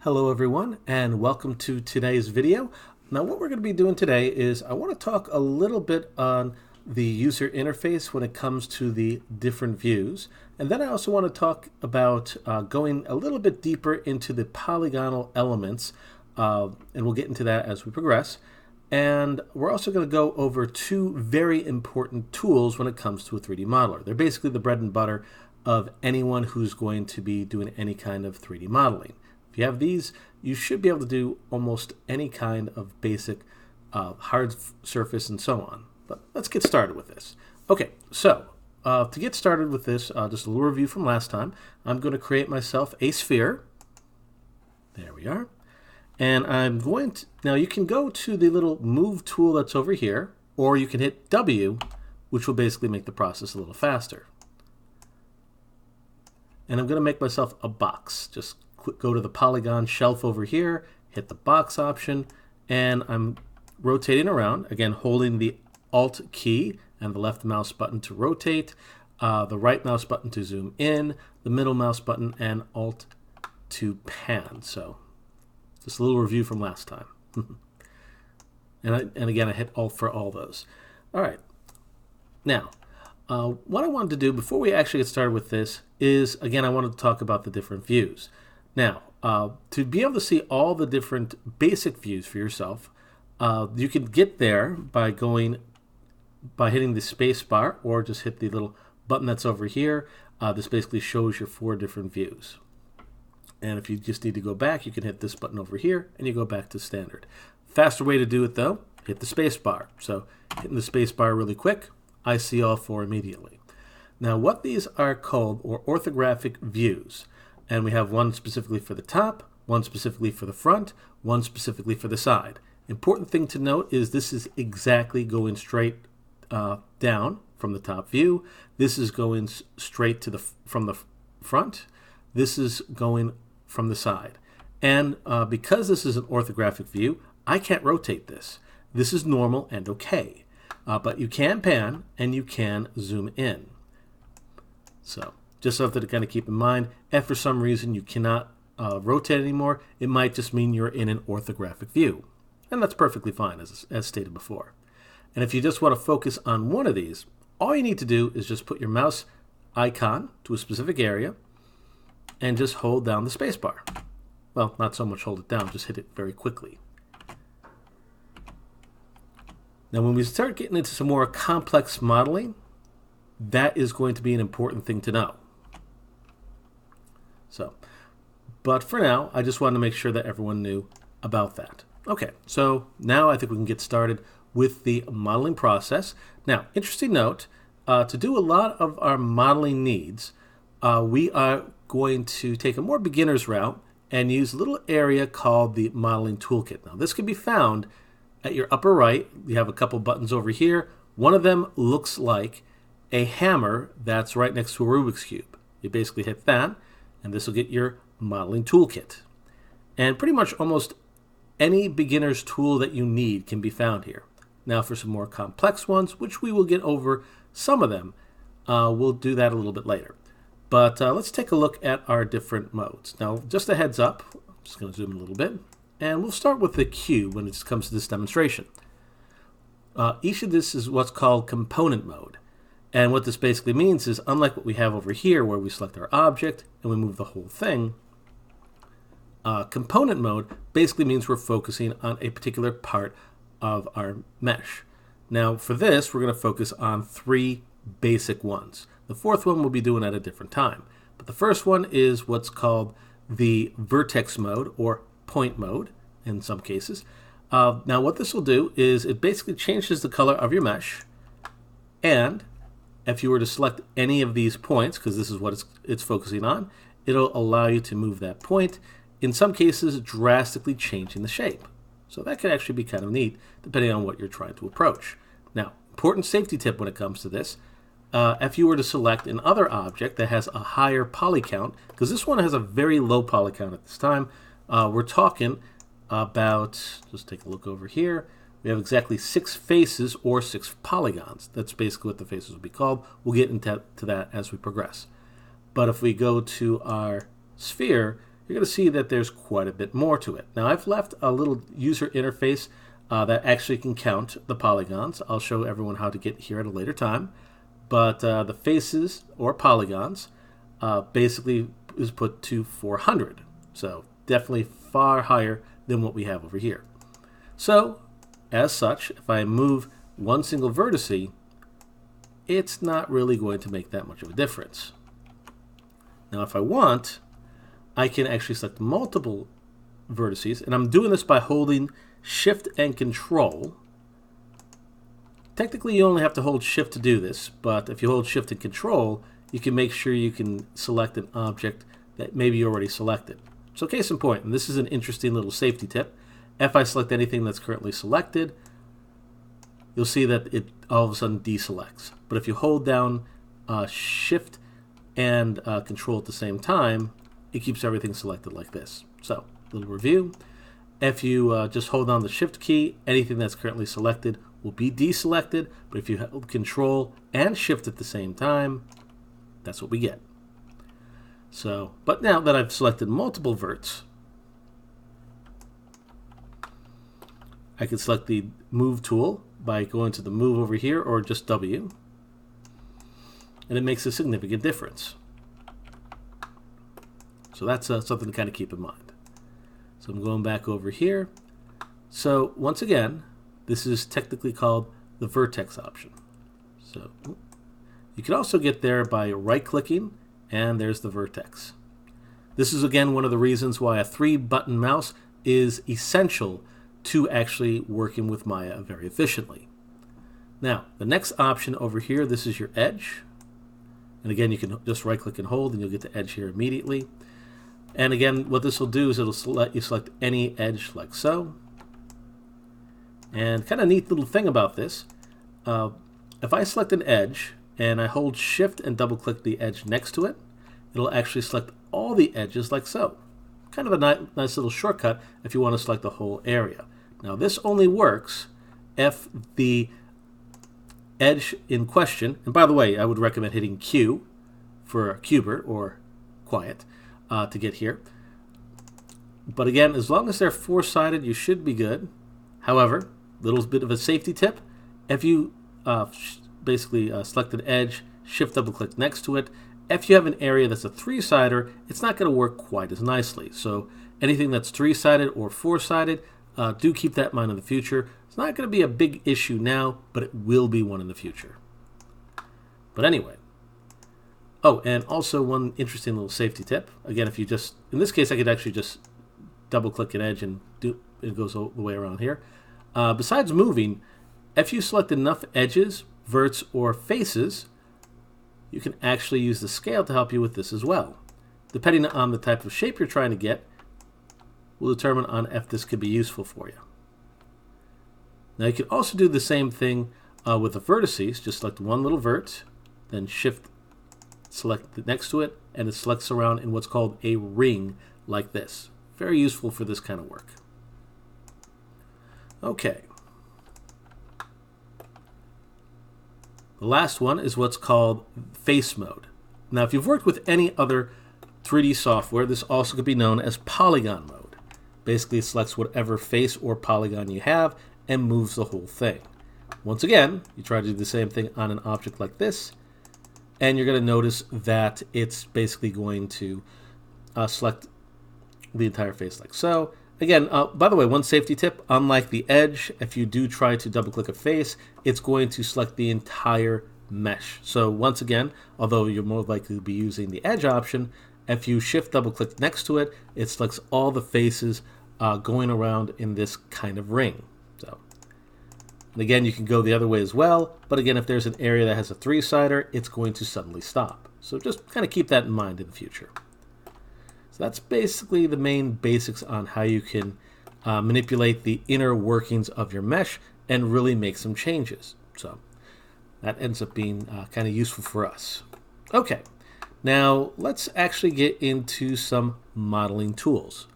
Hello everyone and welcome to today's video. Now what we're going to be doing today is I want to talk a little bit on the user interface when it comes to the different views, and then I also want to talk about going a little bit deeper into the polygonal elements, and we'll get into that as we progress. And we're also going to go over two very important tools when it comes to a 3D modeler. They're basically the bread and butter of anyone who's going to be doing any kind of 3D modeling. If you have these, you should be able to do almost any kind of basic hard surface and so on. But let's get started with this. Okay, so to get started with this, just a little review from last time. I'm going to create myself a sphere. There we are. And I'm going to, now you can go to the little move tool that's over here, or you can hit W, which will basically make the process a little faster. And I'm going to make myself a box. Just go to the polygon shelf over here, hit the box option, and I'm rotating around, again holding the Alt key and the left mouse button to rotate, the right mouse button to zoom in, the middle mouse button, and Alt to pan. So just a little review from last time. and again, I hit Alt for all those. All right. Now, what I wanted to do before we actually get started with this is, again, I wanted to talk about the different views. Now, to be able to see all the different basic views for yourself, you can get there by hitting the space bar, or just hit the little button that's over here. This basically shows your 4 different views. And if you just need to go back, you can hit this button over here and you go back to standard. Faster way to do it though, hit the space bar. So hitting the space bar really quick, I see all 4 immediately. Now what these are called are orthographic views. And we have one specifically for the top, one specifically for the front, one specifically for the side. Important thing to note is this is exactly going straight down from the top view. This is going straight to from the front. This is going from the side. And because this is an orthographic view, I can't rotate this. This is normal and okay. But you can pan and you can zoom in. So just something to kind of keep in mind. If for some reason you cannot rotate anymore, it might just mean you're in an orthographic view. And that's perfectly fine, as stated before. And if you just want to focus on one of these, all you need to do is just put your mouse icon to a specific area and just hold down the space bar. Well, not so much hold it down, just hit it very quickly. Now when we start getting into some more complex modeling, that is going to be an important thing to know. But for now, I just wanted to make sure that everyone knew about that. Okay, so now I think we can get started with the modeling process. Now, interesting note, to do a lot of our modeling needs, we are going to take a more beginner's route and use a little area called the modeling toolkit. Now, this can be found at your upper right. You have a couple buttons over here. One of them looks like a hammer that's right next to a Rubik's Cube. You basically hit that, and this will get your modeling toolkit. And pretty much almost any beginner's tool that you need can be found here. Now for some more complex ones, which we will get over some of them, we'll do that a little bit later. But let's take a look at our different modes. Now just a heads up, I'm just going to zoom in a little bit, and we'll start with the cube when it comes to this demonstration. Each of this is what's called component mode. And what this basically means is, unlike what we have over here where we select our object and we move the whole thing, component mode basically means we're focusing on a particular part of our mesh. Now for this, we're going to focus on 3 basic ones. The 4th one we'll be doing at a different time. But the first one is what's called the vertex mode, or point mode in some cases. Now what this will do is it basically changes the color of your mesh, and if you were to select any of these points, because this is what it's focusing on, it'll allow you to move that point, in some cases drastically changing the shape. So that could actually be kind of neat, depending on what you're trying to approach. Now, important safety tip when it comes to this, if you were to select another object that has a higher poly count, because this one has a very low poly count at this time, we're talking about, just take a look over here, we have exactly 6 faces or 6 polygons. That's basically what the faces will be called. We'll get into that as we progress. But if we go to our sphere, you're going to see that there's quite a bit more to it. Now I've left a little user interface that actually can count the polygons. I'll show everyone how to get here at a later time. But the faces or polygons basically is put to 400. So definitely far higher than what we have over here. So as such, if I move one single vertex, it's not really going to make that much of a difference. Now if I want, I can actually select multiple vertices, and I'm doing this by holding Shift and Control. Technically you only have to hold Shift to do this, but if you hold Shift and Control, you can make sure you can select an object that maybe you already selected. So case in point, and this is an interesting little safety tip, if I select anything that's currently selected, you'll see that it all of a sudden deselects. But if you hold down Shift and Control at the same time, it keeps everything selected like this. So, little review. If you just hold down the Shift key, anything that's currently selected will be deselected, but if you hold Control and Shift at the same time, that's what we get. So, but now that I've selected multiple verts, I can select the Move tool by going to the Move over here, or just W, and it makes a significant difference. So that's something to kind of keep in mind. So I'm going back over here. So once again, this is technically called the vertex option. So you can also get there by right-clicking, and there's the vertex. This is again one of the reasons why a 3-button mouse is essential to actually working with Maya very efficiently. Now, the next option over here, this is your edge. And again, you can just right-click and hold, and you'll get the edge here immediately. And again, what this will do is it'll let you select any edge like so. And kind of neat little thing about this, if I select an edge and I hold Shift and double-click the edge next to it, it'll actually select all the edges like so. Kind of a nice little shortcut if you want to select the whole area. Now this only works if the edge in question, and by the way, I would recommend hitting Q for Qbert or quiet to get here. But again, as long as they're 4-sided, you should be good. However, little bit of a safety tip, if you basically select an edge, Shift double click next to it, if you have an area that's a 3-sider, it's not going to work quite as nicely. So anything that's 3-sided or 4-sided, do keep that in mind in the future. It's not going to be a big issue now, but it will be one in the future. But anyway. Oh, and also one interesting little safety tip. Again, if you just, in this case, I could actually just double click an edge and it goes all the way around here. Besides moving, if you select enough edges, verts, or faces, you can actually use the scale to help you with this as well. Depending on the type of shape you're trying to get, will determine on if this could be useful for you. Now you can also do the same thing with the vertices. Just select one little vert, then Shift select next to it, and it selects around in what's called a ring like this. Very useful for this kind of work. Okay. The last one is what's called face mode. Now if you've worked with any other 3D software, this also could be known as polygon mode. Basically it selects whatever face or polygon you have and moves the whole thing. Once again, you try to do the same thing on an object like this, and you're going to notice that it's basically going to select the entire face like so. Again, by the way, one safety tip, unlike the edge, if you do try to double click a face, it's going to select the entire mesh. So once again, although you're more likely to be using the edge option, if you Shift double click next to it, it selects all the faces going around in this kind of ring. So, and again, you can go the other way as well, but again, if there's an area that has a 3-sider, it's going to suddenly stop. So just kind of keep that in mind in the future. So that's basically the main basics on how you can manipulate the inner workings of your mesh and really make some changes. So that ends up being kind of useful for us. Okay, now let's actually get into some modeling tools.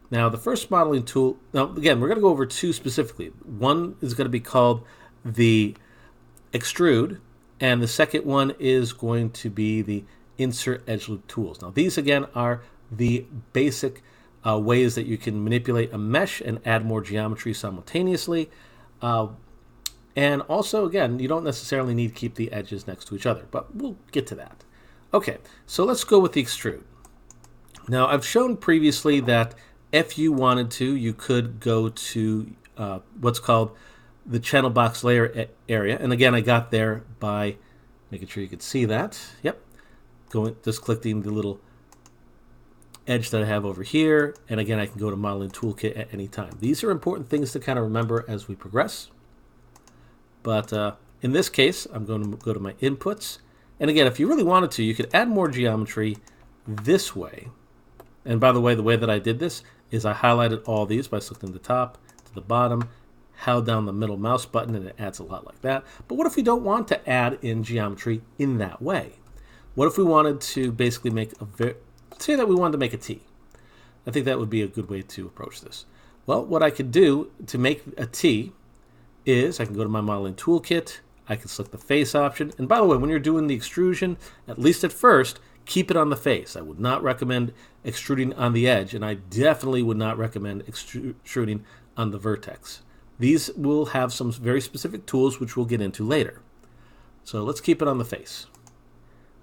Now the first modeling tool, now again, we're going to go over two specifically. One is going to be called the Extrude, and the second one is going to be the Insert Edgeloop tools. Now these again are the basic ways that you can manipulate a mesh and add more geometry simultaneously. And also, again, you don't necessarily need to keep the edges next to each other, but we'll get to that. Okay, so let's go with the extrude. Now, I've shown previously that if you wanted to, you could go to what's called the channel box layer area. And again, I got there by making sure you could see that. Yep. Just clicking the little edge that I have over here. And again, I can go to Modeling Toolkit at any time. These are important things to kind of remember as we progress. But in this case, I'm going to go to my inputs. And again, if you really wanted to, you could add more geometry this way. And by the way that I did this is I highlighted all these by selecting the top to the bottom, held down the middle mouse button, and it adds a lot like that. But what if we don't want to add in geometry in that way? What if we wanted to basically make say that we wanted to make a T? I think that would be a good way to approach this. Well, what I could do to make a T is I can go to my Modeling Toolkit, I can select the face option, and by the way, when you're doing the extrusion, at least at first, keep it on the face. I would not recommend extruding on the edge, and I definitely would not recommend extruding on the vertex. These will have some very specific tools which we'll get into later. So let's keep it on the face.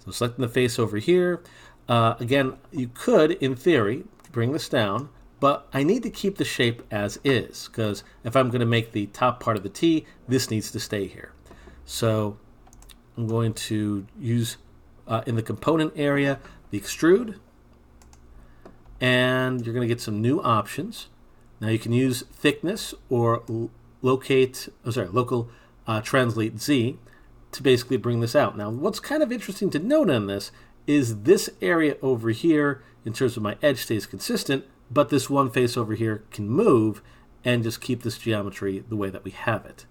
So selecting the face over here. Again, you could, in theory, bring this down, but I need to keep the shape as is, because if I'm going to make the top part of the T, this needs to stay here. So I'm going to use, in the component area, the extrude, and you're going to get some new options. Now you can use thickness or local translate Z to basically bring this out. Now what's kind of interesting to note on this is this area over here, in terms of my edge, stays consistent, but this one face over here can move and just keep this geometry the way that we have it.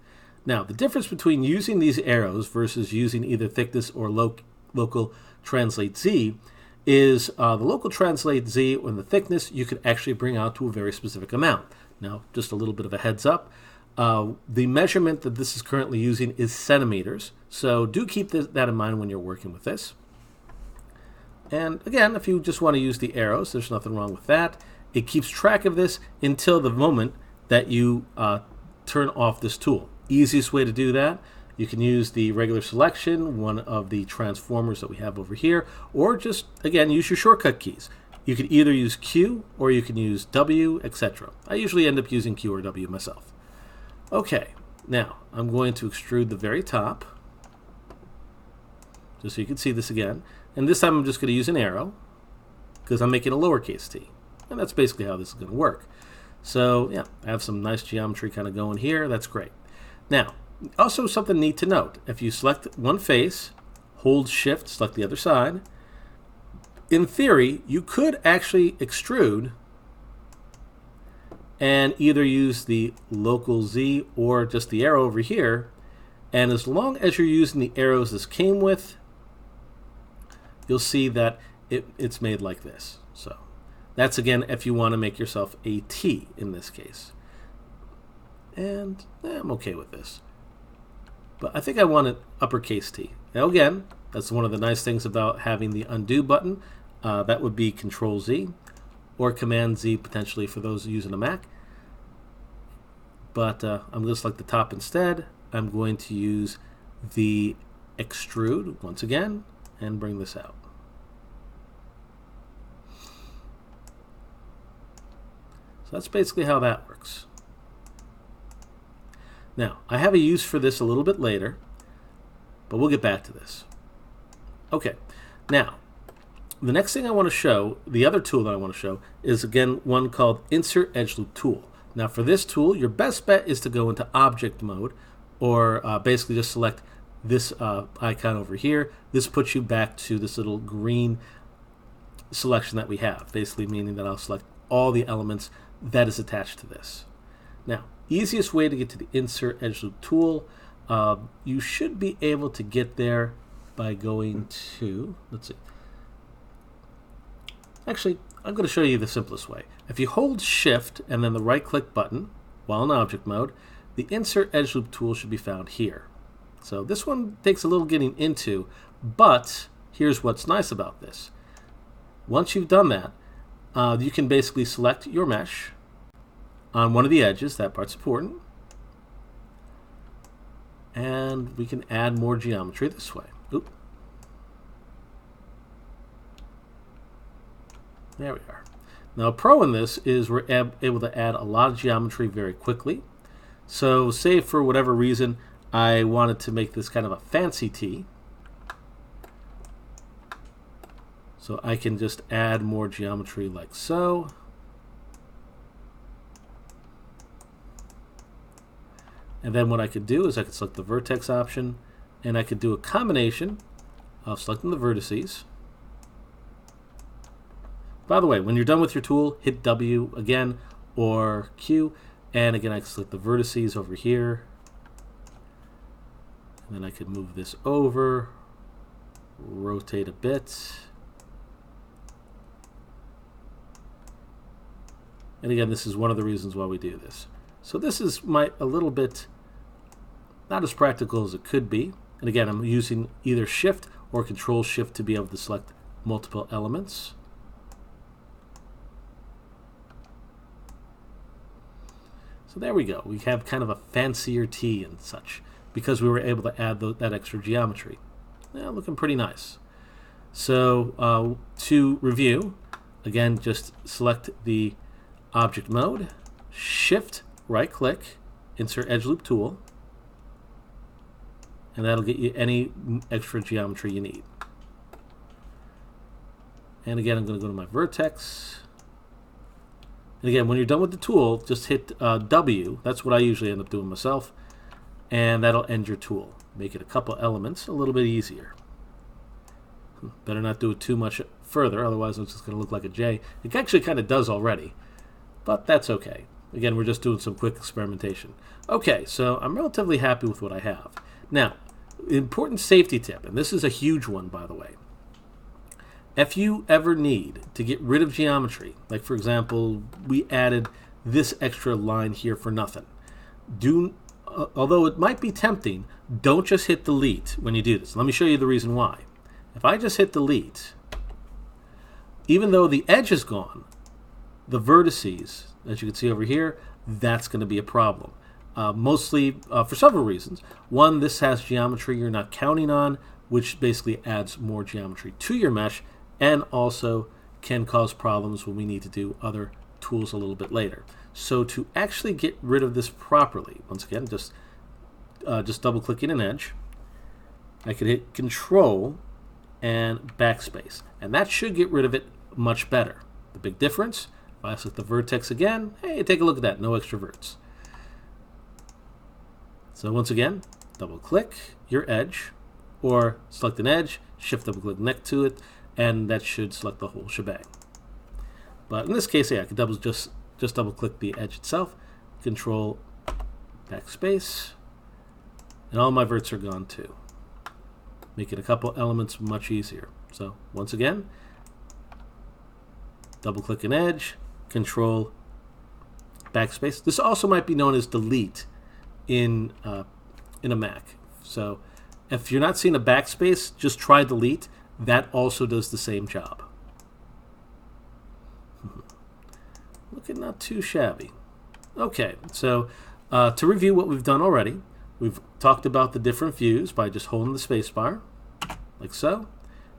Now the difference between using these arrows versus using either thickness or local translate Z is the local translate Z or the thickness you could actually bring out to a very specific amount. Now, just a little bit of a heads up. The measurement that this is currently using is centimeters, so do keep that in mind when you're working with this. And again, if you just want to use the arrows, there's nothing wrong with that. It keeps track of this until the moment that you turn off this tool. Easiest way to do that, you can use the regular selection, one of the transformers that we have over here, or just, again, use your shortcut keys. You could either use Q or you can use W, etc. I usually end up using Q or W myself. Okay, now I'm going to extrude the very top, just so you can see this again. And this time I'm just going to use an arrow, because I'm making a lowercase t. And that's basically how this is going to work. So yeah, I have some nice geometry kind of going here. That's great. Now, also something neat to note. If you select one face, hold shift, select the other side, in theory, you could actually extrude and either use the local Z or just the arrow over here. And as long as you're using the arrows this came with, you'll see that it's made like this. So that's, again, if you want to make yourself a T in this case. And I'm okay with this. But I think I want an uppercase T. Now again, that's one of the nice things about having the undo button. That would be Control Z or Command Z potentially for those using a Mac. But I'm going to select the top instead. I'm going to use the extrude once again and bring this out. So that's basically how that works. Now, I have a use for this a little bit later, but we'll get back to this. Okay, now, the next thing I want to show, the other tool that I want to show, is again one called Insert Edgeloop Tool. Now for this tool, your best bet is to go into object mode, or basically just select this icon over here. This puts you back to this little green selection that we have, basically meaning that I'll select all the elements that is attached to this. Now, easiest way to get to the Insert Edgeloop Tool, you should be able to get there by going to, let's see. Actually, I'm going to show you the simplest way. If you hold Shift and then the right-click button while in object mode, the Insert Edgeloop tool should be found here. So this one takes a little getting into, but here's what's nice about this. Once you've done that, you can basically select your mesh on one of the edges. That part's important. And we can add more geometry this way. Oop. There we are. Now, a pro in this is we're able to add a lot of geometry very quickly. So say for whatever reason I wanted to make this kind of a fancy T. So I can just add more geometry like so. And then what I could do is I could select the vertex option, and I could do a combination of selecting the vertices. By the way, when you're done with your tool, hit W again or Q, and again I can select the vertices over here. And then I could move this over, rotate a bit. And again, this is one of the reasons why we do this. So this is a little bit not as practical as it could be. And again, I'm using either Shift or Control Shift to be able to select multiple elements. So there we go. We have kind of a fancier T and such because we were able to add that extra geometry. Yeah, looking pretty nice. So to review, again, just select the object mode, Shift, right-click, insert Edgeloop tool, and that'll get you any extra geometry you need. And again, I'm going to go to my vertex. And again, when you're done with the tool, just hit W. That's what I usually end up doing myself. And that'll end your tool. Make it a couple elements a little bit easier. Better not do it too much further, otherwise it's just going to look like a J. It actually kind of does already, but that's okay. Again, we're just doing some quick experimentation. Okay, so I'm relatively happy with what I have. Now, important safety tip, and this is a huge one, by the way. If you ever need to get rid of geometry, like for example, we added this extra line here for nothing. Although it might be tempting, don't just hit delete when you do this. Let me show you the reason why. If I just hit delete, even though the edge is gone, the vertices, as you can see over here, that's going to be a problem. Mostly for several reasons. One, this has geometry you're not counting on, which basically adds more geometry to your mesh, and also can cause problems when we need to do other tools a little bit later. So to actually get rid of this properly, once again, just double-clicking an edge, I could hit Control and Backspace, and that should get rid of it much better. The big difference, if I select the vertex again, hey, take a look at that, no extra verts. So once again, double-click your edge, or select an edge, Shift double-click next to it, and that should select the whole shebang. But in this case, yeah, I could just double-click the edge itself, Control Backspace, and all my verts are gone too. Making a couple elements much easier. So once again, double-click an edge, Control Backspace. This also might be known as delete in a Mac. So if you're not seeing a backspace, just try delete. That also does the same job. Looking not too shabby. Okay, so to review what we've done already, we've talked about the different views by just holding the spacebar, like so.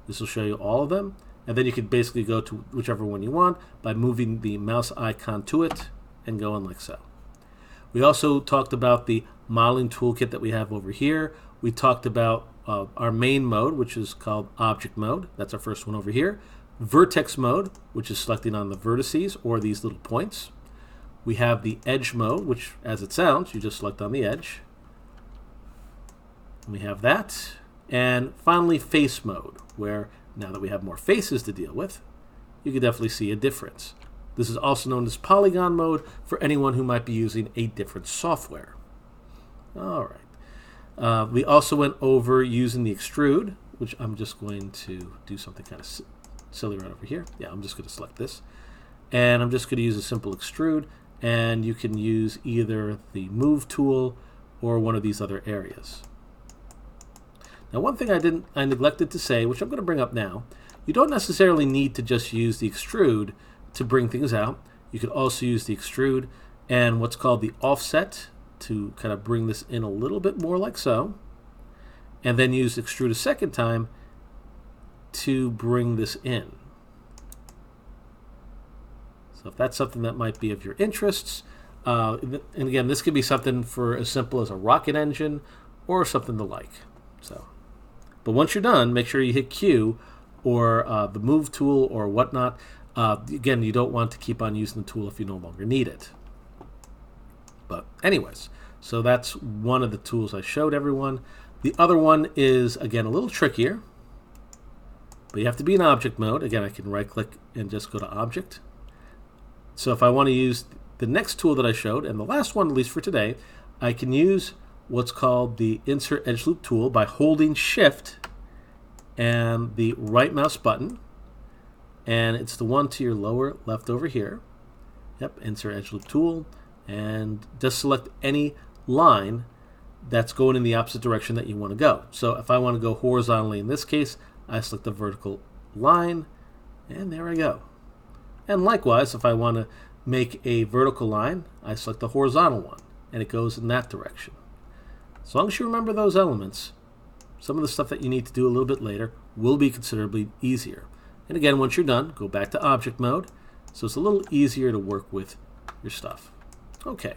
This will show you all of them, and then you can basically go to whichever one you want by moving the mouse icon to it and going like so. We also talked about the modeling toolkit that we have over here. We talked about our main mode, which is called object mode. That's our first one over here. Vertex mode, which is selecting on the vertices or these little points. We have the edge mode, which, as it sounds, you just select on the edge. And we have that. And finally, face mode, where now that we have more faces to deal with, you can definitely see a difference. This is also known as polygon mode for anyone who might be using a different software. All right. We also went over using the extrude, which I'm just going to do something kind of silly right over here. Yeah, I'm just going to select this. And I'm just going to use a simple extrude, and you can use either the move tool or one of these other areas. Now, one thing I neglected to say, which I'm going to bring up now, you don't necessarily need to just use the extrude to bring things out. You could also use the extrude and what's called the offset to kind of bring this in a little bit more like so. And then use extrude a second time to bring this in. So if that's something that might be of your interests, and again, this could be something for as simple as a rocket engine or something the like. So, but once you're done, make sure you hit Q or the move tool or whatnot. Again, you don't want to keep on using the tool if you no longer need it. But anyways, so that's one of the tools I showed everyone. The other one is, again, a little trickier, but you have to be in object mode. Again, I can right-click and just go to Object. So if I want to use the next tool that I showed, and the last one, at least for today, I can use what's called the Insert Edge Loop tool by holding Shift and the right mouse button. And it's the one to your lower left over here. Yep, Insert Edge Loop tool. And just select any line that's going in the opposite direction that you want to go. So if I want to go horizontally in this case, I select the vertical line, and there I go. And likewise, if I want to make a vertical line, I select the horizontal one, and it goes in that direction. As long as you remember those elements, some of the stuff that you need to do a little bit later will be considerably easier. And again, once you're done, go back to object mode, so it's a little easier to work with your stuff. Okay,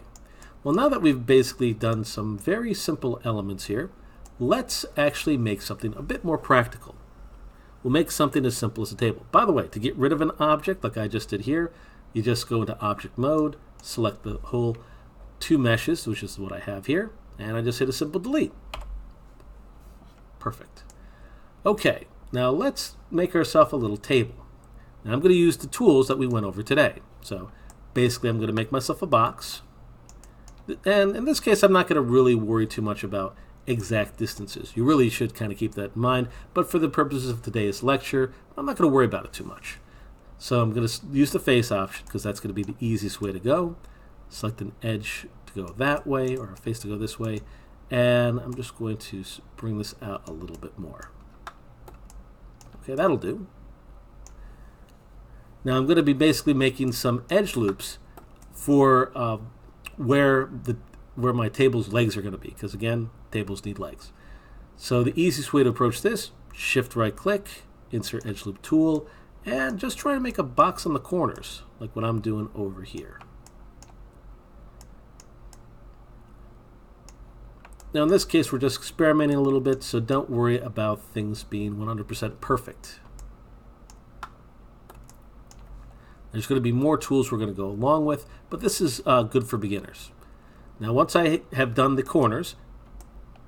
well, now that we've basically done some very simple elements here, let's actually make something a bit more practical. We'll make something as simple as a table. By the way, to get rid of an object like I just did here, you just go into object mode, select the whole two meshes, which is what I have here, and I just hit a simple delete. Perfect. Okay, now let's make ourselves a little table. Now I'm going to use the tools that we went over today. So basically I'm going to make myself a box. And in this case, I'm not going to really worry too much about exact distances. You really should kind of keep that in mind, but for the purposes of today's lecture, I'm not going to worry about it too much. So I'm going to use the face option because that's going to be the easiest way to go. Select an edge to go that way or a face to go this way, and I'm just going to bring this out a little bit more. Okay, that'll do. Now I'm going to be basically making some edge loops for where my table's legs are going to be, because again, tables need legs. So the easiest way to approach this, shift right click, insert edge loop tool, and just try to make a box on the corners, like what I'm doing over here. Now in this case, we're just experimenting a little bit, so don't worry about things being 100% perfect. There's going to be more tools we're going to go along with, but this is good for beginners. Now once I have done the corners,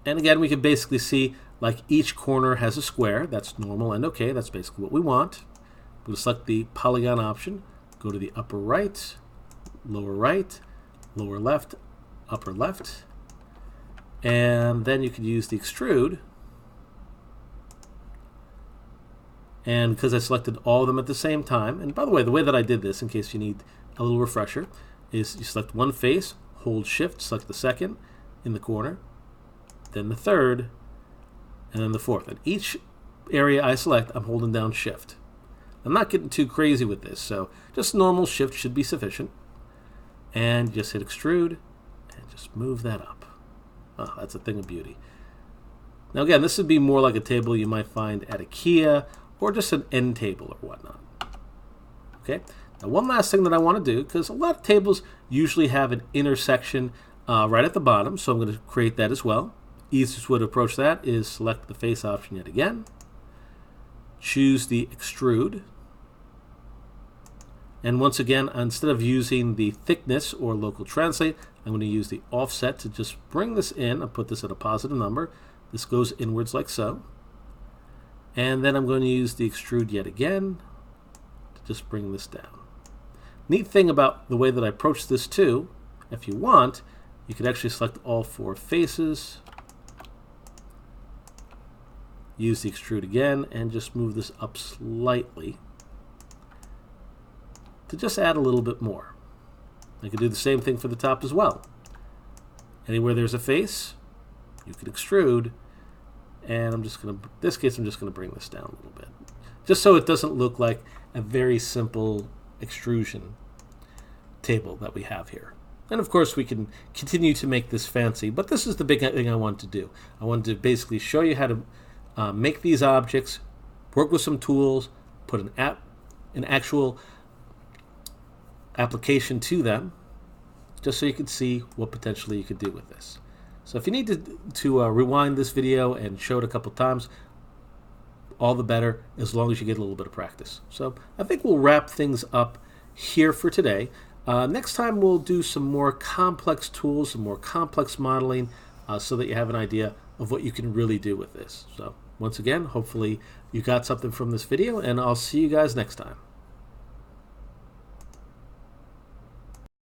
and again we can basically see like each corner has a square. That's normal and okay. That's basically what we want. We'll select the polygon option, go to the upper right, lower left, upper left, and then you could use the extrude. And because I selected all of them at the same time, and by the way that I did this, in case you need a little refresher, is you select one face, hold shift, select the second in the corner, then the third, and then the fourth. And each area I select, I'm holding down shift. I'm not getting too crazy with this, so just normal shift should be sufficient. And just hit extrude, and just move that up. Oh, that's a thing of beauty. Now again, this would be more like a table you might find at IKEA, or just an end table or whatnot. Okay. Now one last thing that I want to do, because a lot of tables usually have an intersection right at the bottom, so I'm going to create that as well. Easiest way to approach that is select the face option yet again, choose the extrude, and once again, instead of using the thickness or local translate, I'm going to use the offset to just bring this in and put this at a positive number. This goes inwards like so. And then I'm going to use the extrude yet again to just bring this down. Neat thing about the way that I approach this too, if you want, you can actually select all four faces, use the extrude again, and just move this up slightly to just add a little bit more. I can do the same thing for the top as well. Anywhere there's a face, you can extrude, and I'm just going to, in this case, I'm just going to bring this down a little bit, just so it doesn't look like a very simple extrusion table that we have here. And of course we can continue to make this fancy, but this is the big thing I wanted to do. I wanted to basically show you how to make these objects, work with some tools, put an actual application to them, just so you can see what potentially you could do with this. So if you need to rewind this video and show it a couple times, all the better, as long as you get a little bit of practice. So I think we'll wrap things up here for today. Next time we'll do some more complex tools, some more complex modeling, so that you have an idea of what you can really do with this. So once again, hopefully you got something from this video, and I'll see you guys next time.